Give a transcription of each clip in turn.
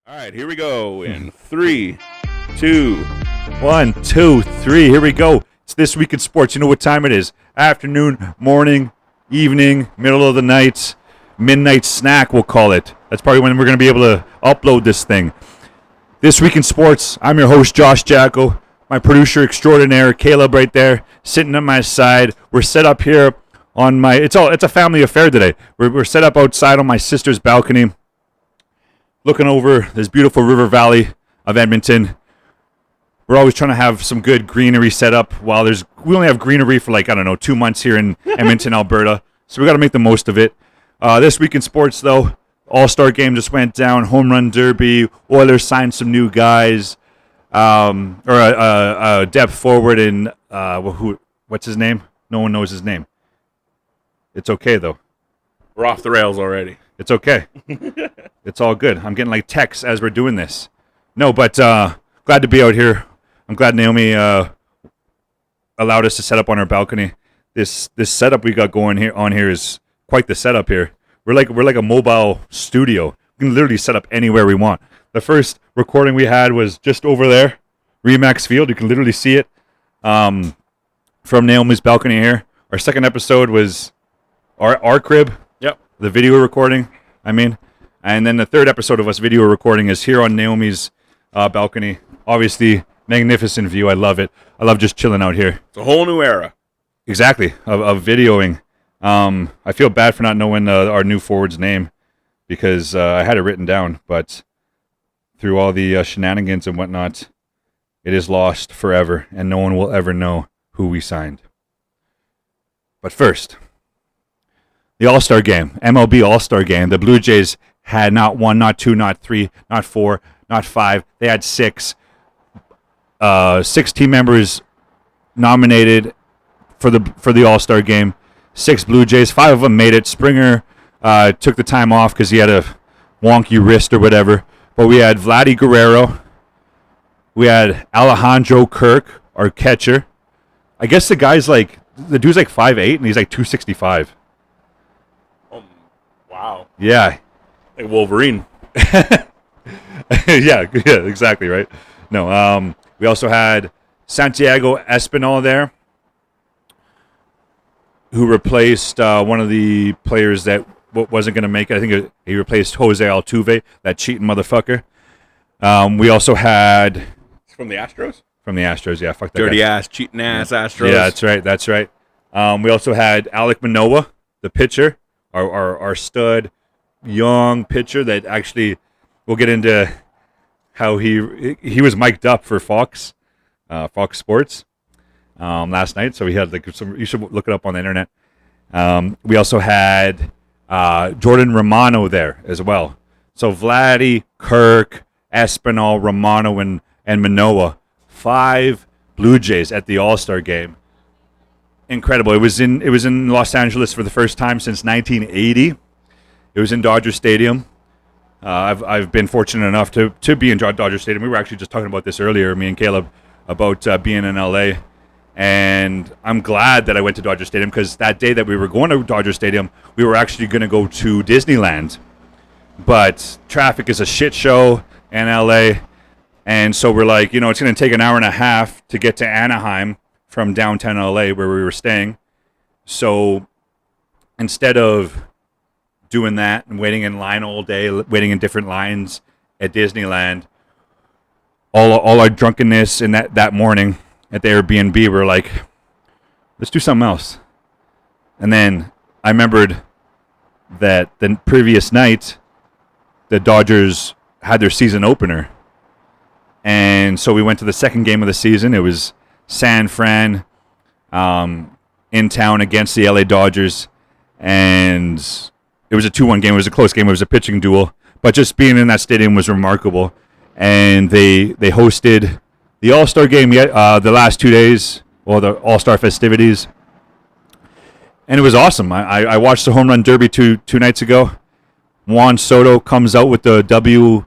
All right, here we go in 3, 2. 1, 2, 3. Here we go. It's This Week in Sports. You know what time it is. Afternoon, morning, evening, middle of the night, midnight snack, we'll call it. That's probably when we're going to be able to upload this thing. This Week in Sports. I'm your host, Josh Jacko. My producer extraordinaire, Caleb, right there, sitting on my side. We're set up here on my... It's a family affair today. We're set up outside on my sister's balcony, looking over this beautiful river valley of Edmonton. We're always trying to have some good greenery set up while we only have greenery for 2 months here in Edmonton, Alberta. So we got to make the most of it. This Week in Sports, though, All-Star game just went down, home run derby. Oilers signed some new guys, a depth forward in, what's his name? No one knows his name. It's okay, though. We're off the rails already. It's okay. It's all good. I'm getting texts as we're doing this. No, but glad to be out here. I'm glad Naomi allowed us to set up on our balcony. This setup we got going here is quite the setup here. We're like a mobile studio. We can literally set up anywhere we want. The first recording we had was just over there, Remax Field. You can literally see it from Naomi's balcony here. Our second episode was our crib. Yep. The video recording, and then the third episode of us video recording is here on Naomi's balcony. Obviously, magnificent view. I love it. I love just chilling out here. It's a whole new era. Exactly, of videoing. I feel bad for not knowing our new forward's name because I had it written down, but through all the shenanigans and whatnot, it is lost forever, and no one will ever know who we signed. But first, the All-Star game, MLB All-Star game. The Blue Jays had not 1, not 2, not 3, not 4, not 5. They had 6. 6 team members nominated for the All-Star game. 6 Blue Jays. 5 of them made it. Springer took the time off because he had a wonky wrist or whatever. But we had Vladdy Guerrero. We had Alejandro Kirk, our catcher. I guess the dude's like 5'8", and he's like 265. Wow. Yeah. Like Wolverine. yeah, exactly, right? No, we also had Santiago Espinal there, who replaced one of the players that wasn't going to make it. I think he replaced Jose Altuve, that cheating motherfucker. We also had... From the Astros? From the Astros, yeah. Fuck that Dirty guy. ass, cheating ass Astros. Yeah, that's right. We also had Alek Manoah, the pitcher, our stud young pitcher that actually we'll get into how he was mic'd up for Fox Sports last night. So we had you should look it up on the internet. We also had Jordan Romano there as well. So Vladdy, Kirk, Espinal, Romano, and Manoah, 5 Blue Jays at the All-Star game. Incredible. It was in Los Angeles for the first time since 1980. It was in Dodger Stadium. I've been fortunate enough to be in Dodger Stadium. We were actually just talking about this earlier, me and Caleb, about being in LA. And I'm glad that I went to Dodger Stadium because that day that we were going to Dodger Stadium, we were actually going to go to Disneyland. But traffic is a shit show in LA. And so we're like, it's going to take an hour and a half to get to Anaheim from downtown LA where we were staying. So instead of doing that and waiting in line all day, waiting in different lines at Disneyland, all our drunkenness in that morning at the Airbnb, we were like, let's do something else. And then I remembered that the previous night, the Dodgers had their season opener. And so we went to the second game of the season. It was San Fran in town against the LA Dodgers. And it was a 2-1 game. It was a close game. It was a pitching duel. But just being in that stadium was remarkable. And they hosted the All-Star game the last 2 days, or the All-Star festivities. And it was awesome. I watched the home run derby two nights ago. Juan Soto comes out with the W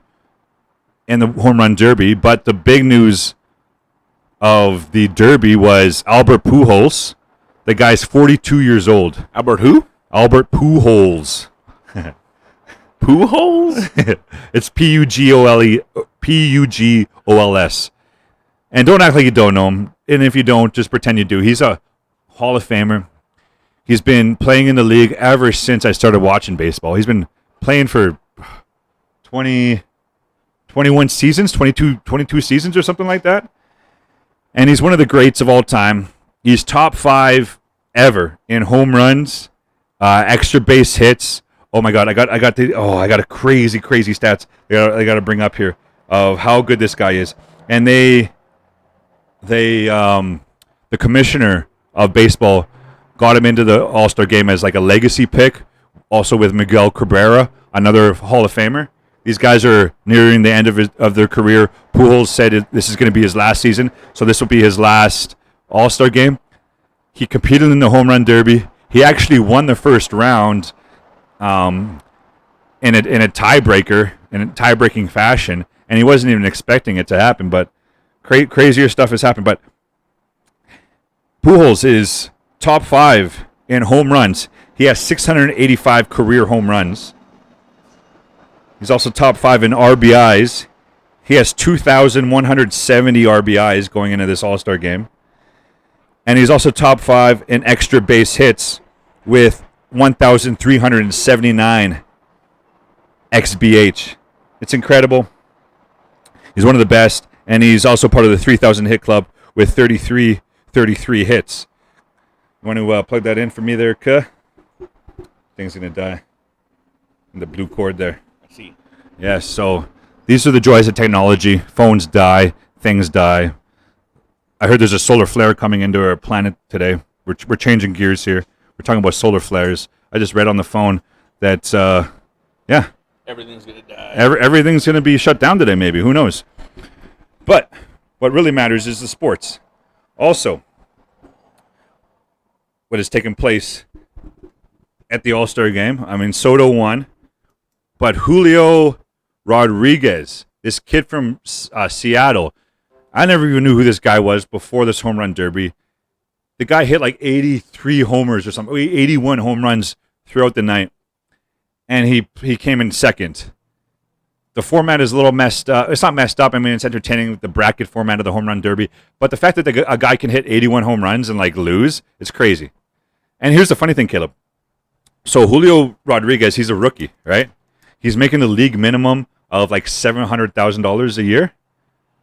in the home run derby. But the big news of the derby was Albert Pujols. The guy's 42 years old. Albert who? Albert Pujols. Pujols? It's Pugols. And don't act like you don't know him. And if you don't, just pretend you do. He's a Hall of Famer. He's been playing in the league ever since I started watching baseball. He's been playing for 21 seasons, 22 seasons or something like that. And he's one of the greats of all time. He's top 5 ever in home runs, extra base hits. Oh my God, I got a crazy stats I got to bring up here of how good this guy is. And the commissioner of baseball got him into the All-Star game as like a legacy pick, also with Miguel Cabrera, another Hall of Famer. These guys are nearing the end of their career. Pujols said this is going to be his last season, so this will be his last All-Star game. He competed in the home run derby. He actually won the first round in a tiebreaker, in a tie-breaking fashion, and he wasn't even expecting it to happen, but crazier stuff has happened. But Pujols is top 5 in home runs. He has 685 career home runs. He's also top 5 in RBIs. He has 2,170 RBIs going into this All-Star game. And he's also top 5 in extra base hits with 1,379 XBH. It's incredible. He's one of the best. And he's also part of the 3,000 hit club with 33 hits. You want to plug that in for me there, Kuh? Thing's going to die. In the blue cord there. I see. Yes, so these are the joys of technology. Phones die. Things die. I heard there's a solar flare coming into our planet today. We're changing gears here. We're talking about solar flares. I just read on the phone that, everything's going to die. Everything's going to be shut down today, maybe. Who knows? But what really matters is the sports. Also, what has taken place at the All-Star game. I mean, Soto won, but Julio Rodriguez, this kid from Seattle, I never even knew who this guy was before this home run derby. The guy hit like 83 homers or something, 81 home runs throughout the night, and he came in second. The format is a little messed up. It's not messed up. I mean, it's entertaining, the bracket format of the home run derby. But the fact that a guy can hit 81 home runs and like lose, it's crazy. And here's the funny thing, Caleb. So Julio Rodriguez, he's a rookie, right? He's making the league minimum of like $700,000 a year.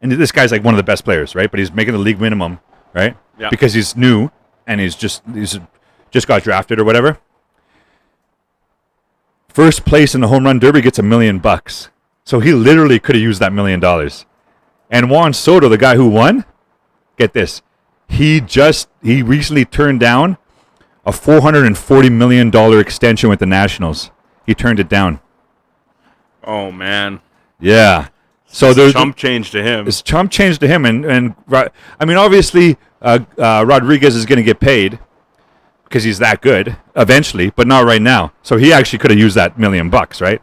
And this guy's like one of the best players, right? But he's making the league minimum, right? Yeah. Because he's new and he's just got drafted or whatever. First place in the home run derby gets $1 million. So he literally could have used that $1 million. And Juan Soto, the guy who won, get this, he recently turned down a $440 million extension with the Nationals. He turned it down. Oh, man. Yeah. So there's chump change to him. It's chump change to him. And I mean, obviously, Rodriguez is going to get paid because he's that good eventually, but not right now. So he actually could have used that $1 million, right?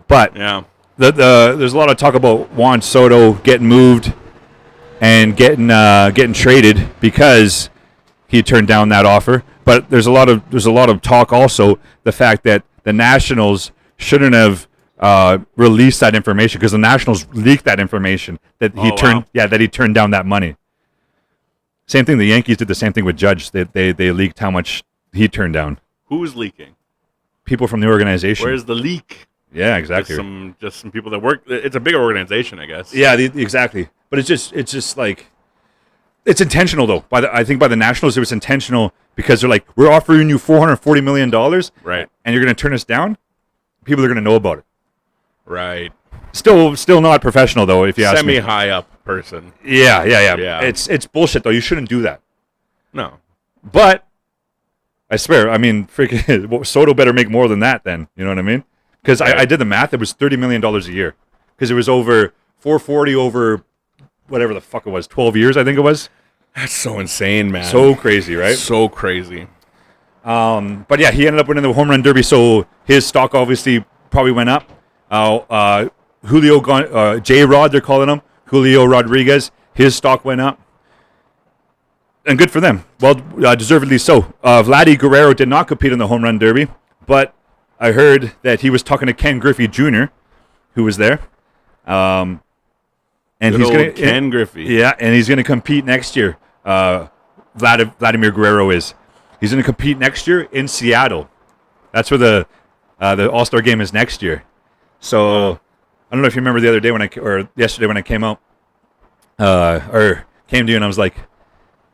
But yeah, there's a lot of talk about Juan Soto getting moved and getting traded because he turned down that offer. But there's a lot of talk also the fact that the Nationals shouldn't have released that information because the Nationals leaked that information that he turned down that money. Same thing. The Yankees did the same thing with Judge. They leaked how much he turned down. Who's leaking? People from the organization. Where's the leak? Yeah, exactly. Just some people that work. It's a bigger organization, I guess. Yeah, exactly. But it's just like it's intentional though. I think by the Nationals it was intentional because they're like, we're offering you $440 million, right? And you're going to turn us down. People are going to know about it, right? Still not professional though. If you ask me, semi-high up person. Yeah. It's bullshit though. You shouldn't do that. No. But I swear, I mean, freaking Soto better make more than that. Then you know what I mean? Because I did the math. It was $30 million a year. Because it was over 440 over whatever the fuck it was, 12 years, I think it was. That's so insane, man. So crazy, right? So crazy. But yeah, he ended up winning the home run derby, so his stock obviously probably went up. J-Rod, they're calling him, Julio Rodriguez, his stock went up. And good for them. Well, deservedly so. Vladdy Guerrero did not compete in the home run derby, but I heard that he was talking to Ken Griffey Jr., who was there. And Good he's old going Ken Griffey. Yeah, and he's going to compete next year. Vladimir Guerrero is. He's going to compete next year in Seattle. That's where the All-Star game is next year. So I don't know if you remember the other day or yesterday when I came out, or came to you and I was like,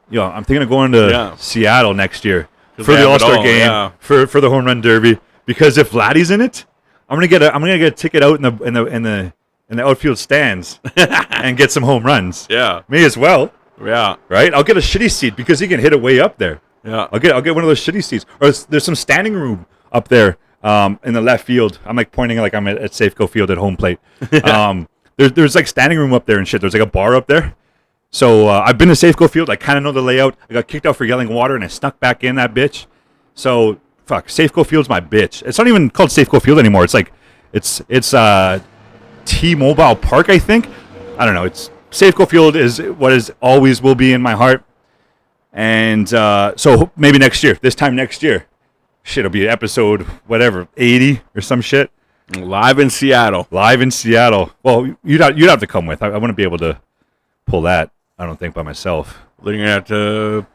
yo, I'm thinking of going to Seattle next year for the All-Star game, for the home run derby, because if Vladdy's in it, I'm gonna get a ticket out in the outfield stands and get some home runs. Yeah. Me as well. Yeah. Right? I'll get a shitty seat because he can hit it way up there. Yeah. I'll get one of those shitty seats. Or there's some standing room up there in the left field. I'm like pointing like I'm at Safeco Field at home plate. There's like standing room up there and shit. There's like a bar up there. So I've been to Safeco Field. I kind of know the layout. I got kicked out for yelling water and I snuck back in that bitch. So fuck, Safeco Field's my bitch. It's not even called Safeco Field anymore. It's like it's T-Mobile Park, I think. I don't know. It's Safeco Field is what is always will be in my heart. And so maybe this time next year, shit, it'll be episode whatever 80 or some shit. Live in Seattle. Well, you'd have to come with. I wouldn't be able to pull that. I don't think by myself. You're gonna have to,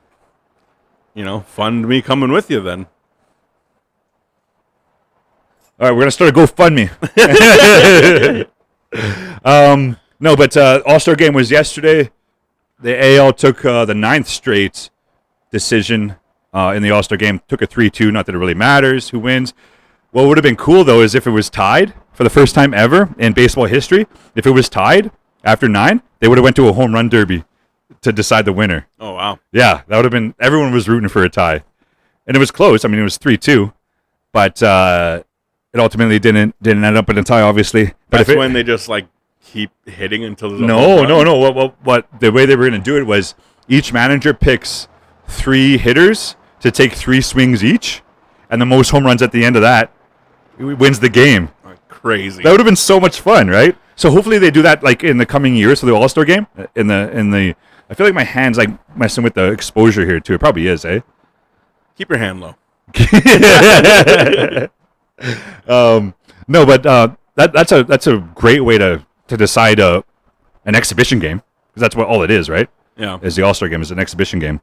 fund me coming with you then. All right, we're gonna start a GoFundMe. No, but All-Star game was yesterday. The AL took the 9th straight decision in the All-Star game. Took a 3-2. Not that it really matters who wins. What would have been cool, though, is if it was tied for the first time ever in baseball history. If it was tied after 9, they would have went to a home run derby to decide the winner. Oh, wow. Yeah, that would have been... Everyone was rooting for a tie. And it was close. I mean, it was 3-2. But it ultimately didn't end up in a tie, obviously. But That's when they just, keep hitting until there's a No. What the way they were going to do it was each manager picks 3 hitters to take 3 swings each, and the most home runs at the end of that wins the game. Crazy. That would have been so much fun, right? So hopefully they do that in the coming years for the All-Star game. I feel like my hand's messing with the exposure here too. It probably is, eh? Keep your hand low. No, but that's a great way to decide an exhibition game, because that's what all it is, right? Yeah. Is the All-Star game is an exhibition game.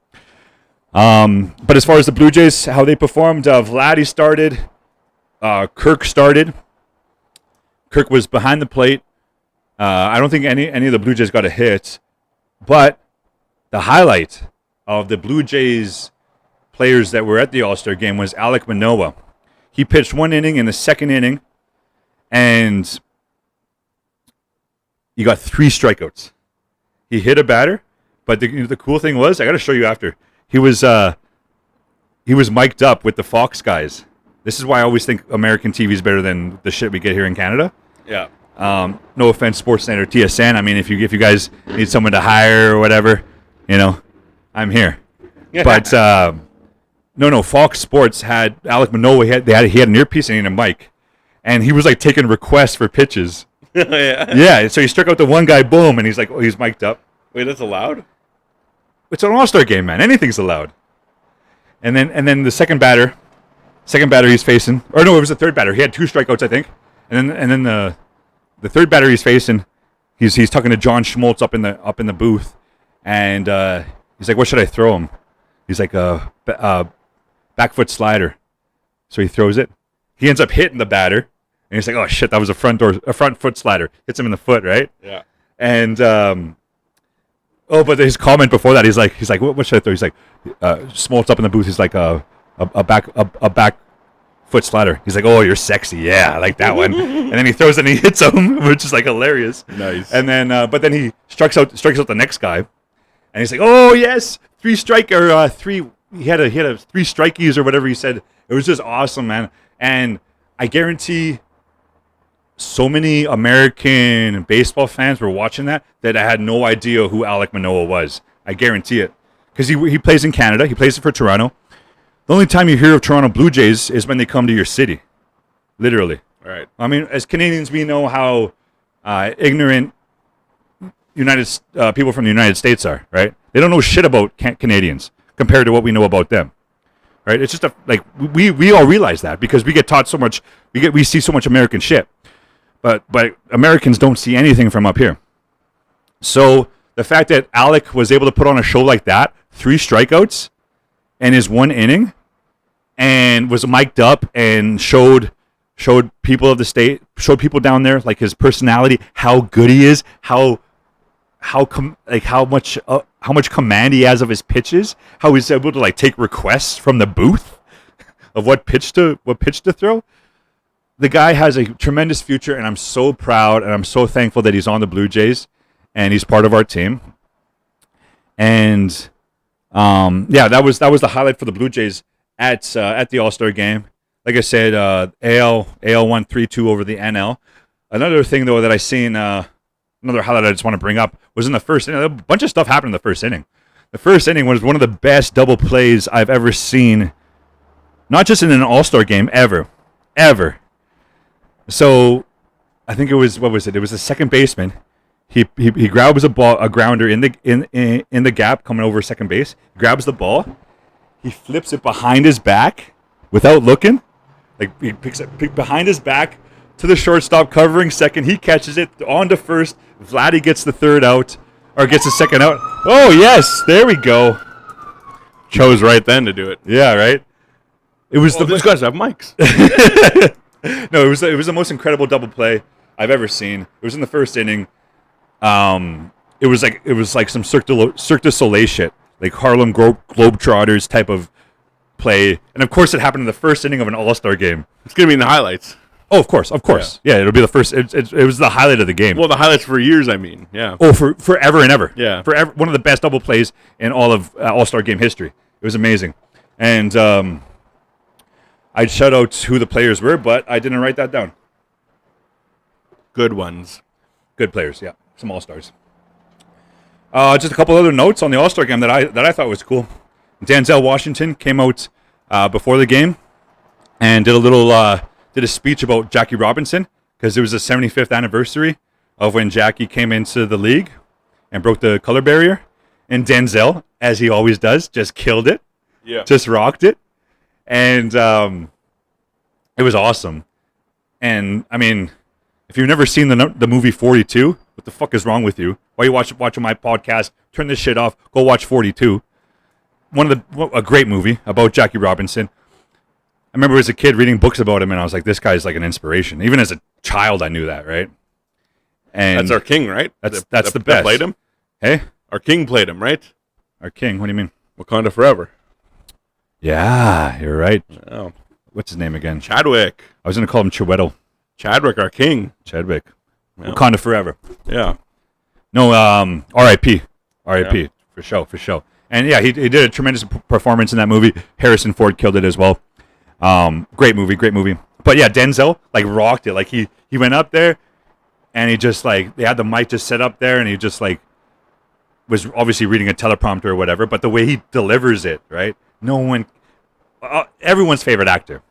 But as far as the Blue Jays, how they performed, Vladdy started, Kirk started. Kirk was behind the plate. I don't think any of the Blue Jays got a hit, but the highlight of the Blue Jays players that were at the All-Star game was Alek Manoah. He pitched 1 inning in the second inning, and he got 3 strikeouts. He hit a batter, but the cool thing was, I got to show you after. He was mic'd up with the Fox guys. This is why I always think American TV is better than the shit we get here in Canada. Yeah. No offense, SportsNet or TSN. I mean, if you guys need someone to hire or whatever, I'm here. But no, Fox Sports had Alek Manoah. He had an earpiece and a mic, and he was taking requests for pitches. Yeah. So he struck out the one guy, boom, and he's mic'd up. Wait, that's allowed? It's an All-Star game, man. Anything's allowed. And then the second batter he's facing, or no, it was the third batter. He had 2 strikeouts, I think. And then the third batter he's facing, he's talking to John Schmaltz up in the booth, and he's like, "What should I throw him?" He's like, back foot slider. So he throws it. He ends up hitting the batter, and he's like, "Oh shit, that was a front foot slider." Hits him in the foot, right? Yeah. And but his comment before that, he's like, "What should I throw?" He's like, Schmaltz up in the booth. He's like, a back foot slider. He's like, "Oh, you're sexy, yeah, I like that one." And then he throws it and he hits him, which is hilarious. Nice. And then, but then he strikes out the next guy, and he's like, "Oh yes, 3 strike or 3." He had a 3 strikeys or whatever he said. It was just awesome, man. And I guarantee, so many American baseball fans were watching that I had no idea who Alek Manoah was. I guarantee it, because he plays in Canada. He plays for Toronto. The only time you hear of Toronto Blue Jays is when they come to your city, literally. Right. I mean, as Canadians, we know how ignorant people from the United States are, right? They don't know shit about Canadians compared to what we know about them. right? It's just we all realize that because we get taught so much. We see so much American shit, but Americans don't see anything from up here. So the fact that Alec was able to put on a show like that, 3 strikeouts in his 1 inning, and was mic'd up and showed people of the state, showed people down there like his personality, how good he is, how much command he has of his pitches, how he's able to like take requests from the booth of what pitch to throw. The guy has a tremendous future, and I'm so proud and I'm so thankful that he's on the Blue Jays and he's part of our team. And that was the highlight for the Blue Jays at the All-Star game. Like I said, AL won 3-2 over the NL. Another thing though that I seen, another highlight I just want to bring up was in the first inning. A bunch of stuff happened in the first inning. The first inning was one of the best double plays I've ever seen, not just in an All-Star game, ever. So I think it was, what was it? It was the second baseman. He grabs a grounder in the gap coming over second base. Grabs the ball. He flips it behind his back without looking. Like he picks it behind his back to the shortstop covering second. He catches it on to first. Vladdy gets the third out, or gets the second out. Oh yes, there we go. Chose right then to do it. Yeah, right. It was these guys have mics. No, it was the most incredible double play I've ever seen. It was in the first inning. It was like some Cirque du Soleil shit, like Harlem Globetrotters type of play, and of course it happened in the first inning of an All-Star game. It's gonna be in the highlights. Oh, of course. Yeah, it'll be the first. It was the highlight of the game. Well, the highlights for years, I mean. Yeah. Oh, for forever and ever. Yeah. Forever, one of the best double plays in all of All-Star game history. It was amazing, and I'd shout out who the players were, but I didn't write that down. Good ones. Good players, yeah. Some All-Stars. Just a couple other notes on the All-Star game that I thought was cool. Denzel Washington came out before the game and did a speech about Jackie Robinson because it was the 75th anniversary of when Jackie came into the league and broke the color barrier. And Denzel, as he always does, just killed it. Yeah. Just rocked it. And it was awesome. And, I mean, if you've never seen the movie 42, what the fuck is wrong with you? Why are you watching my podcast? Turn this shit off. Go watch 42. A great movie about Jackie Robinson. I remember as a kid reading books about him, and I was like, this guy's like an inspiration. Even as a child, I knew that, right? And that's our king, right? That's the best. That played him? Hey? Our king played him, right? Our king? What do you mean? Wakanda Forever. Yeah, you're right. Oh. What's his name again? Chadwick. I was going to call him Chiwetel. Chadwick, our king. Chadwick. Yeah. Wakanda Forever. Yeah. No, R.I.P. R.I.P. Yeah. For sure. And yeah, he did a tremendous performance in that movie. Harrison Ford killed it as well. Great movie. But yeah, Denzel like rocked it. Like he went up there and he just like, they had the mic just set up there and he just like was obviously reading a teleprompter or whatever, but the way he delivers it, right? Everyone's favorite actor,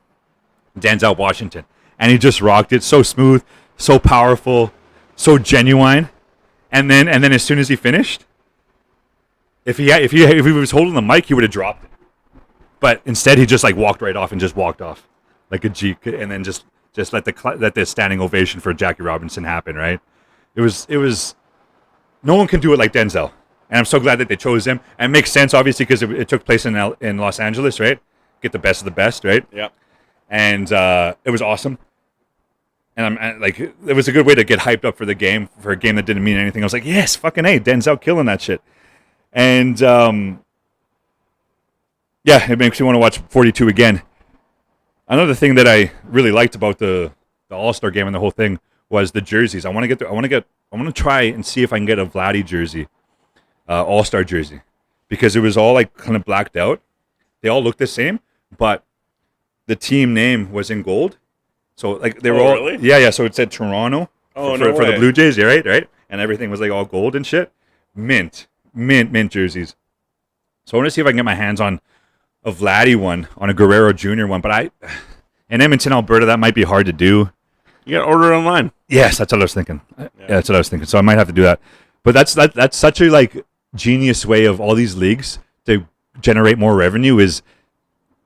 Denzel Washington. And he just rocked it. So smooth, so powerful, so genuine. And then as soon as he finished, if he was holding the mic, he would have dropped it. But instead, he just like walked right off and just walked off like a G, and then just let the standing ovation for Jackie Robinson happen. Right? It was no one can do it like Denzel, and I'm so glad that they chose him. And it makes sense, obviously, because it took place in Los Angeles, right? Get the best of the best, right? Yeah. And it was awesome. And I'm like, it was a good way to get hyped up for the game, for a game that didn't mean anything. I was like, yes, fucking A, Denzel killing that shit. And yeah, it makes me want to watch 42 again. Another thing that I really liked about the All-Star game and the whole thing was the jerseys. I want to try and see if I can get a Vladdy jersey, All-Star jersey, because it was all like kind of blacked out. They all looked the same, but the team name was in gold. So like they were all, really? Yeah. So it said Toronto for the Blue Jays, yeah, right, and everything was like all gold and shit. Mint jerseys. So I want to see if I can get my hands on a Vladdy one, on a Guerrero Jr. one, but in Edmonton, Alberta, that might be hard to do. You got to order it online. Yes, that's what I was thinking. Yeah, that's what I was thinking. So I might have to do that. But that's such a like genius way of all these leagues to generate more revenue is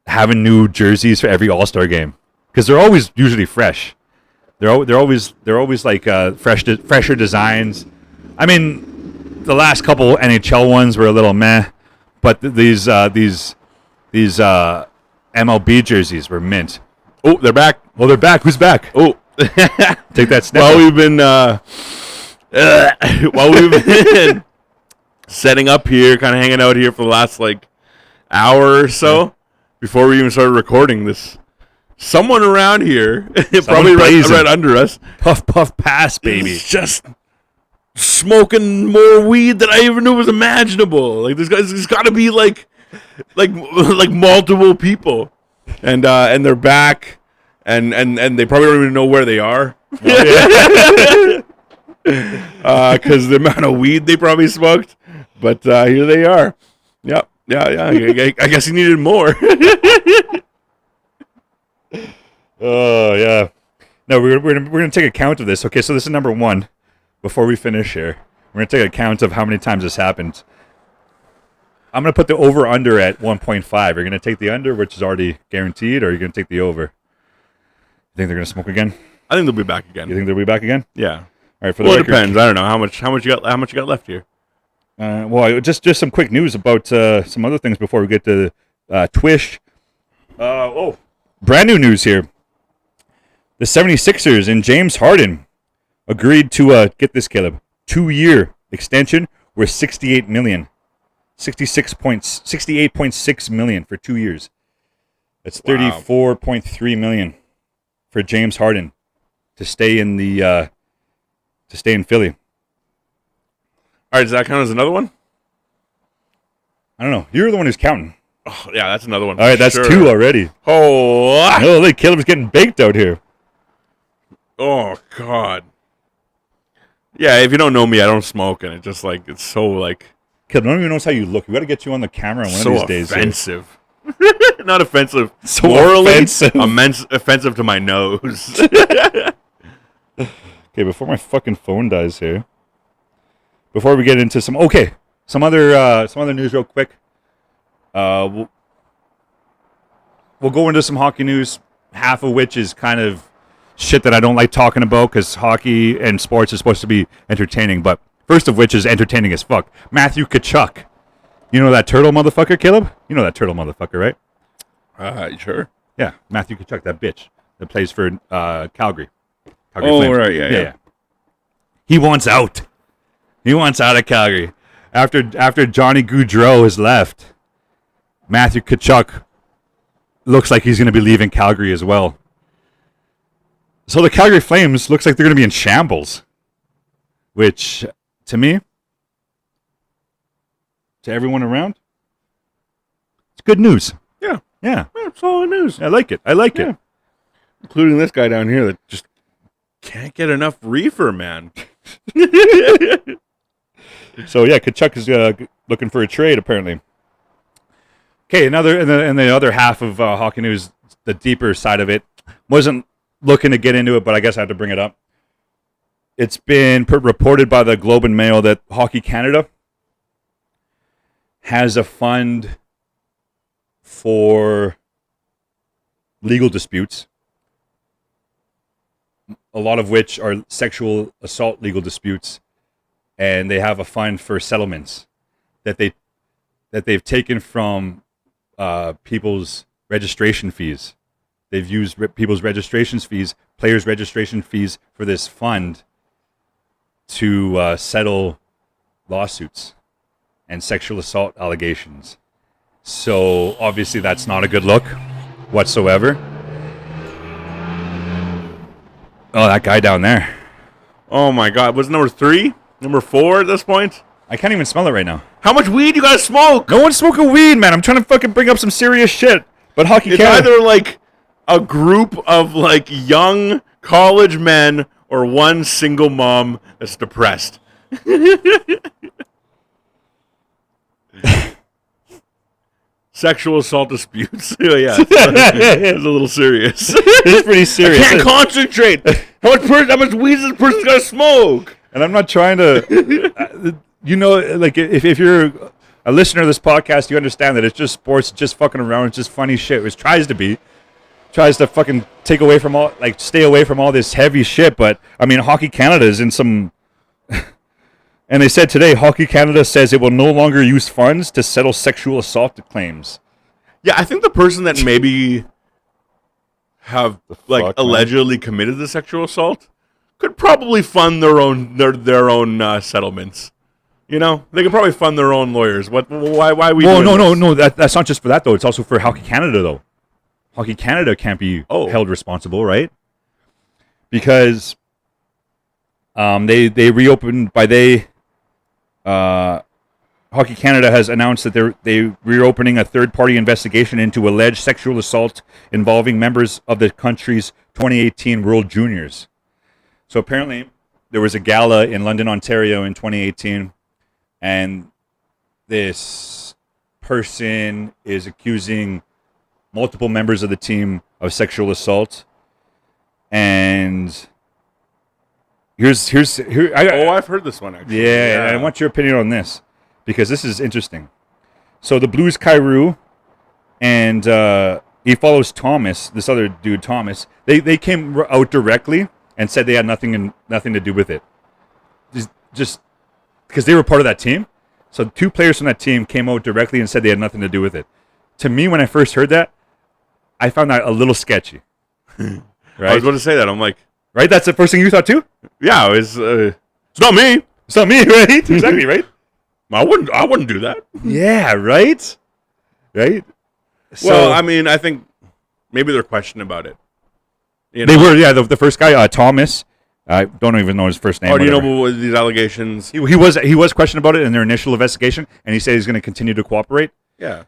having new jerseys for every All-Star game because they're always usually fresh. They're always like fresher designs. I mean, the last couple NHL ones were a little meh, but these MLB jerseys were mint. Oh, they're back. Oh, they're back. Who's back? Oh, take that snap. While we've been setting up here, kind of hanging out here for the last like hour or so, before we even started recording this. Someone around here, probably right under us, puff pass, baby, is just smoking more weed than I even knew was imaginable. Like there's got to be like multiple people, and they're back, and they probably don't even know where they are, because the amount of weed they probably smoked. But here they are. Yep. Yeah. I guess he needed more. Oh yeah. No, we're gonna take account of this. Okay, so this is number 1. Before we finish here, we're gonna take account of how many times this happened. I'm gonna put the over under at 1.5. You're gonna take the under, which is already guaranteed, or you're gonna take the over. You think they're gonna smoke again? I think they'll be back again. You think they'll be back again? Yeah. All right. For the record, it depends. I don't know how much you got left here. Well, just some quick news about some other things before we get to TWIS. Brand new news here. The 76ers and James Harden agreed to get this, Caleb, 2-year extension worth $68 million. 68.6 million for 2 years. That's $34.3 million for James Harden to stay in Philly. All right, does that count as another one? I don't know. You're the one who's counting. Oh, yeah, that's another one. All right, that's 2 already. Oh, look, Caleb's getting baked out here. Oh, God. Yeah, if you don't know me, I don't smoke, and it's so like... Caleb, no one even knows how you look. We got to get you on the camera one of these days. So offensive. Not offensive. So morally offensive. Offensive to my nose. Okay, before my fucking phone dies here. Before we get into some other news real quick. We'll go into some hockey news, half of which is kind of shit that I don't like talking about because hockey and sports is supposed to be entertaining, but first of which is entertaining as fuck. Matthew Tkachuk. You know that turtle motherfucker, Caleb? You know that turtle motherfucker, right? Sure. Yeah, Matthew Tkachuk, that bitch that plays for Calgary. Oh, Flames. right, yeah. He wants out. He wants out of Calgary. After Johnny Gaudreau has left, Matthew Tkachuk looks like he's going to be leaving Calgary as well. So the Calgary Flames looks like they're going to be in shambles, which, to me, to everyone around, it's good news. Yeah. Yeah. It's solid news. I like it. Including this guy down here that just can't get enough reefer, man. So, yeah, Tkachuk is looking for a trade, apparently. Okay, in the other half of hockey news, the deeper side of it, wasn't looking to get into it, but I guess I have to bring it up. It's been reported by the Globe and Mail that Hockey Canada has a fund for legal disputes, a lot of which are sexual assault legal disputes, and they have a fund for settlements that they've taken from people's registration fees. They've used people's registration fees, players' registration fees for this fund to settle lawsuits and sexual assault allegations. So obviously that's not a good look whatsoever. Oh, that guy down there. Oh my God, was it number 3? Number 4 at this point? I can't even smell it right now. How much weed you gotta smoke? No one's smoking weed, man. I'm trying to fucking bring up some serious shit. But Hockey It's Canada... either like a group of like young college men or one single mom that's depressed. Sexual assault disputes. Yeah, it's a little serious. It's pretty serious. I can't concentrate. How much weed is this person's gonna smoke? And I'm not trying to, like if you're a listener of this podcast, you understand that it's just sports, it's just fucking around, it's just funny shit. It tries to fucking take away from all, like, stay away from all this heavy shit. But I mean, Hockey Canada is in some. And they said today, Hockey Canada says it will no longer use funds to settle sexual assault claims. Yeah, I think the person that maybe have allegedly committed the sexual assault could probably fund their own settlements. You know, they could probably fund their own lawyers. Why we? Well, no. That's not just for that though. It's also for Hockey Canada though. Hockey Canada can't be held responsible, right? Because they reopened Hockey Canada has announced that they're reopening a third-party investigation into alleged sexual assault involving members of the country's 2018 World Juniors. So apparently, there was a gala in London, Ontario in 2018, and this person is accusing multiple members of the team of sexual assault. And I've heard this one actually. Yeah, I want your opinion on this because this is interesting. So the Blues Kyrou and he follows Thomas, this other dude Thomas. They came out directly and said they had nothing to do with it. Just because they were part of that team. So 2 players from that team came out directly and said they had nothing to do with it. To me, when I first heard that, I found that a little sketchy. Right? I was going to say that. I'm like, right? That's the first thing you thought too? Yeah, it's not me. It's not me, right? Exactly, right? I wouldn't do that. Yeah, right? Right? So, well, I mean, I think maybe they're questioning about it. You know? They were, yeah. The first guy, Thomas. I don't even know his first name. Oh, do you know what these allegations? He was questioned about it in their initial investigation, and he said he's going to continue to cooperate. Yeah.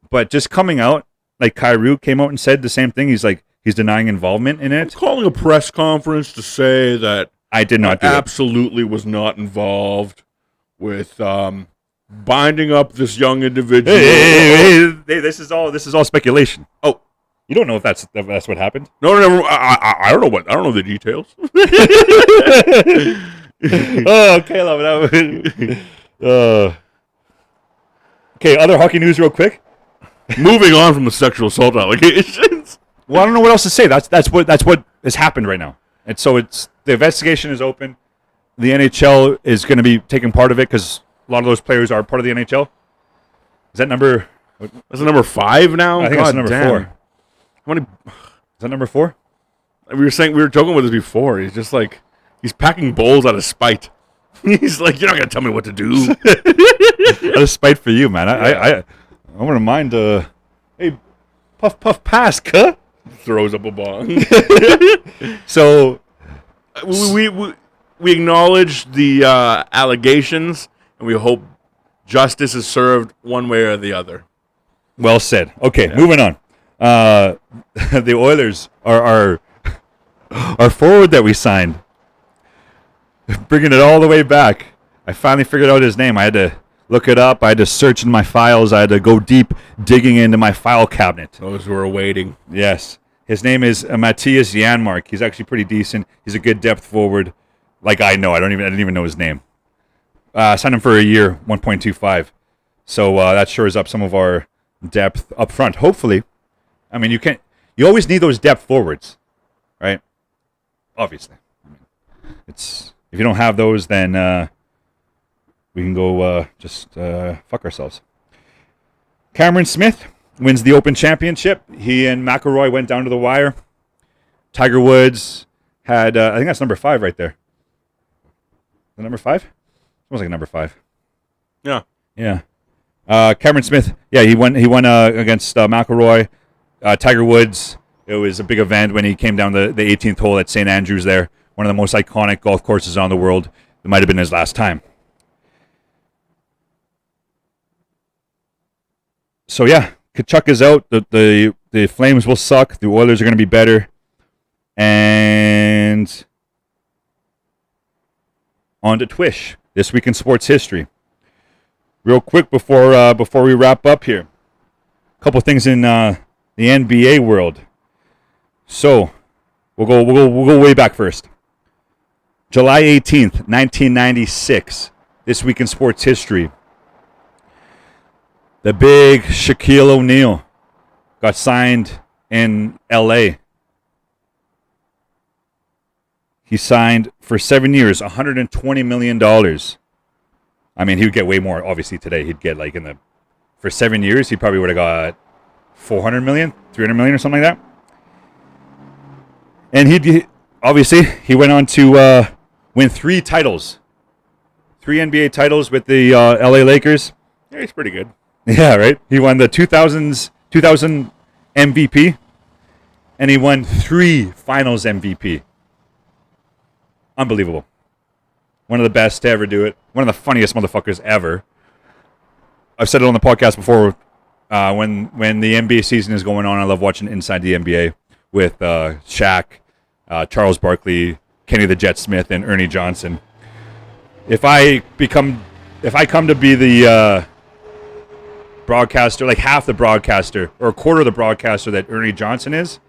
But just coming out, like Kyrou came out and said the same thing. He's denying involvement in it. I'm calling a press conference to say that I did not do absolutely was not involved with binding up this young individual. Hey, this is all speculation. Oh, you don't know if that's what happened? No, I don't know I don't know the details. Oh, Caleb. Okay, other hockey news real quick. Moving on from the sexual assault allegations. Well, I don't know what else to say. That's what has happened right now. And so the investigation is open. The NHL is going to be taking part of it because a lot of those players are part of the NHL. Is that number? That's number 5 now. I think that's number 4. How many? Is that number 4? We were joking with this before. He's just like he's packing bowls out of spite. He's like, you're not gonna tell me what to do. Out of spite for you, man. I wouldn't mind. Hey, puff pass, cuh. Throws up a bong. So we acknowledge the allegations, and we hope justice is served one way or the other. Well said. Okay, moving on. The Oilers are our forward that we signed, bringing it all the way back. I finally figured out his name. I had to look it up. I had to search in my files. I had to go deep digging into my file cabinet. Those who are waiting. Yes. His name is Matthias Janmark. He's actually pretty decent. He's a good depth forward. Like I know. I didn't even know his name. Signed him for a year, 1.25. So that shores up some of our depth up front. Hopefully. I mean, you always need those depth forwards, right? Obviously. If you don't have those, then we can go just fuck ourselves. Cameron Smith wins the Open Championship. He and McIlroy went down to the wire. Tiger Woods had, I think that's number 5 right there. The number 5? Smells like number 5. Yeah. Yeah. Cameron Smith, yeah, he won against McIlroy. Tiger Woods, it was a big event when he came down the 18th hole at St. Andrews there. One of the most iconic golf courses on the world. It might have been his last time. So yeah, Kachuk is out. The Flames will suck. The Oilers are going to be better. And on to TWIS, This Week in Sports History. Real quick before we wrap up here, a couple things in the NBA world. So we'll go way back first. July 18th, 1996. This Week in Sports History. The big Shaquille O'Neal got signed in L.A. He signed for 7 years, $120 million. I mean, he would get way more. Obviously, today he'd get like for 7 years, he probably would have got 400 million, 300 million, or something like that. And he went on to win 3 titles, 3 NBA titles with the LA Lakers. Yeah, he's pretty good. Yeah, right. He won the 2000 MVP, and he won 3 Finals MVP. Unbelievable. One of the best to ever do it. One of the funniest motherfuckers ever. I've said it on the podcast before. When the NBA season is going on, I love watching Inside the NBA with Shaq, Charles Barkley, Kenny the Jet Smith, and Ernie Johnson. If I come to be the broadcaster, like half the broadcaster or a quarter of the broadcaster that Ernie Johnson is,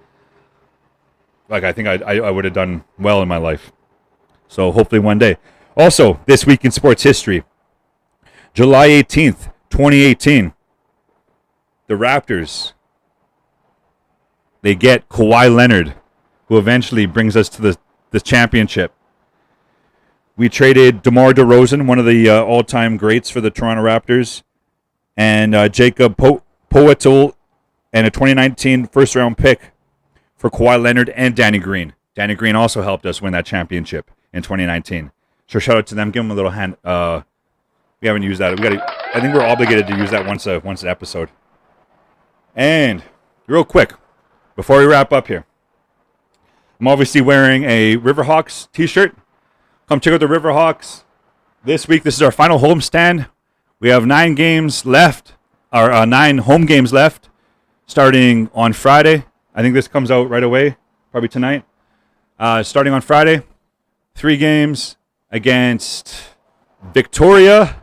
like I think I would have done well in my life. So hopefully one day. Also, this week in sports history, July 18th, 2018, the Raptors, they get Kawhi Leonard, who eventually brings us to the championship. We traded DeMar DeRozan, one of the all-time greats for the Toronto Raptors, and Jacob Poeltl, and a 2019 first-round pick for Kawhi Leonard and Danny Green. Danny Green also helped us win that championship in 2019. So shout out to them. Give them a little hand. We haven't used that. I think we're obligated to use that once an episode. And real quick, before we wrap up here, I'm obviously wearing a Riverhawks t-shirt. Come check out the Riverhawks. This week, this is our final homestand. We have 9 games left, or 9 home games left, starting on Friday. I think this comes out right away, probably tonight. Starting on Friday, 3 games against Victoria,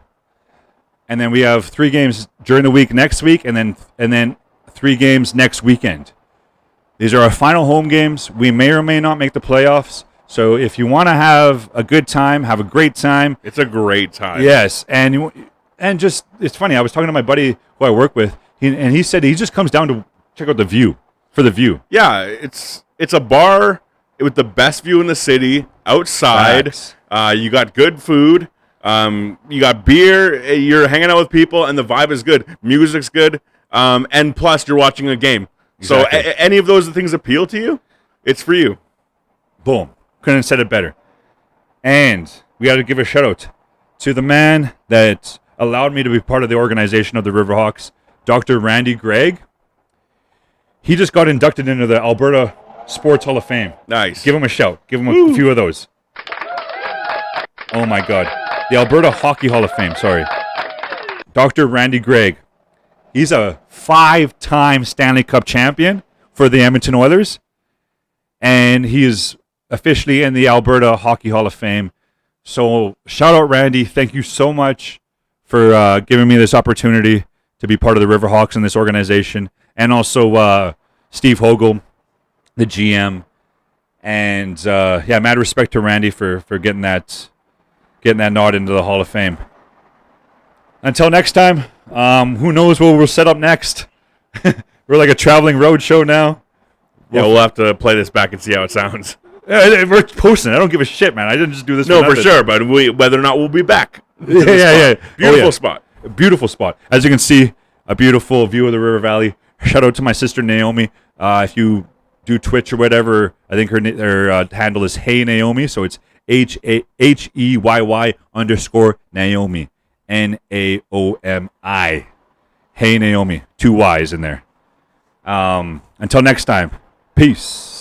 and then we have 3 games during the week next week, and then 3 games next weekend. These are our final home games. We may or may not make the playoffs. So if you want to have a good time, have a great time. It's a great time. Yes, and just it's funny. I was talking to my buddy who I work with, and he said he just comes down to check out the view for the view. Yeah, it's a bar with the best view in the city outside. You got good food. You got beer. You're hanging out with people, and the vibe is good. Music's good, and plus you're watching a game. Exactly. So any of those things appeal to you, it's for you. Boom. Couldn't have said it better. And we got to give a shout out to the man that allowed me to be part of the organization of the Riverhawks, Dr. Randy Gregg. He just got inducted into the Alberta Sports Hall of Fame. Nice. Give him a shout. Give him a few of those. Oh, my God. The Alberta Hockey Hall of Fame, sorry. Dr. Randy Gregg. He's a 5-time Stanley Cup champion for the Edmonton Oilers. And he is officially in the Alberta Hockey Hall of Fame. So shout out, Randy. Thank you so much for giving me this opportunity to be part of the Riverhawks and this organization. And also Steve Hogle, the GM. And mad respect to Randy for getting that nod into the Hall of Fame. Until next time, who knows what we'll set up next. We're like a traveling road show now. Yeah, we'll have to play this back and see how it sounds. We're posting. I don't give a shit, man. I didn't just do this. No, for sure, but whether or not we'll be back. Yeah. Beautiful spot. Beautiful spot. As you can see, a beautiful view of the River Valley. Shout out to my sister Naomi. If you do Twitch or whatever, I think her handle is Hey Naomi. So it's HEYY_Naomi. NAOMI. Hey Naomi. 2 Y's in there. Until next time. Peace.